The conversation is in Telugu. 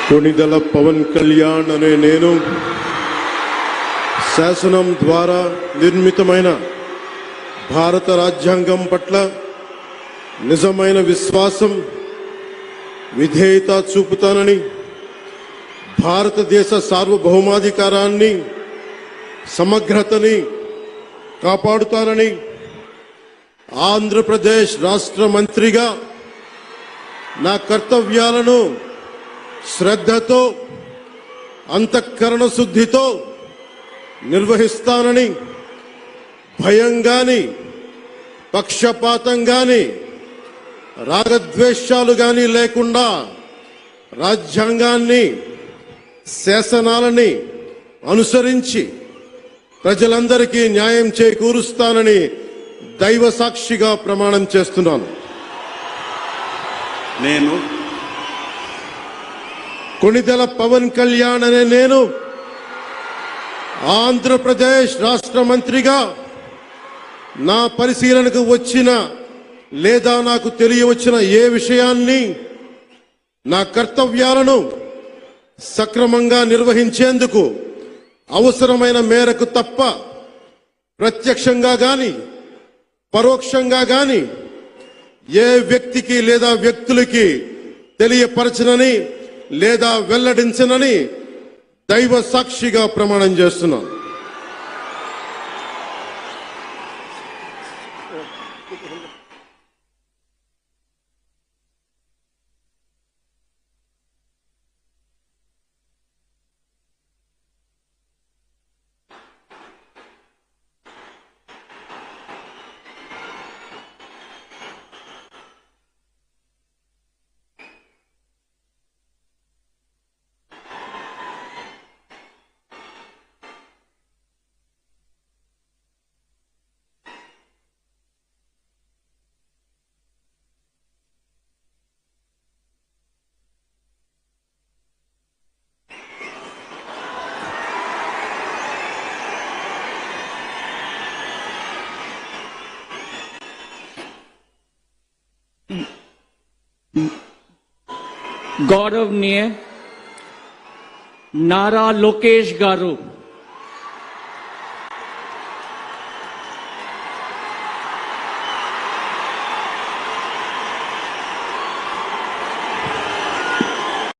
కొణిదెల పవన్ కళ్యాణ్ అనే నేను శాసనం ద్వారా నిర్మితమైన భారత రాజ్యాంగం పట్ల నిజమైన విశ్వాసం విధేయత చూపుతానని, భారతదేశ సార్వభౌమాధికారాన్ని సమగ్రతని కాపాడుతానని, ఆంధ్రప్రదేశ్ రాష్ట్ర మంత్రిగా నా కర్తవ్యాలను శ్రద్ధతో అంతఃకరణ శుద్ధితో నిర్వహిస్తానని, భయం గాని పక్షపాతం గాని రాగద్వేషాలు గాని లేకుండా రాజ్యాంగాన్ని శాసనాలని అనుసరించి ప్రజలందరికీ న్యాయం చేకూరుస్తానని దైవ సాక్షిగా ప్రమాణం చేస్తున్నాను. నేను కొణిదెల పవన్ కళ్యాణ్ అనే నేను ఆంధ్రప్రదేశ్ రాష్ట్ర మంత్రిగా నా పరిశీలనకు వచ్చిన లేదా నాకు తెలియవచ్చిన ఏ విషయాన్ని, నా కర్తవ్యాలను సక్రమంగా నిర్వహించేందుకు అవసరమైన మేరకు తప్ప ప్రత్యక్షంగా గాని పరోక్షంగా గాని ఏ వ్యక్తికి లేదా వ్యక్తులకి తెలియపరచనని లేదా వెల్లడించనని దైవ సాక్షిగా ప్రమాణం చేస్తున్నాను. गौरवनीय नारा लोकेश गारू।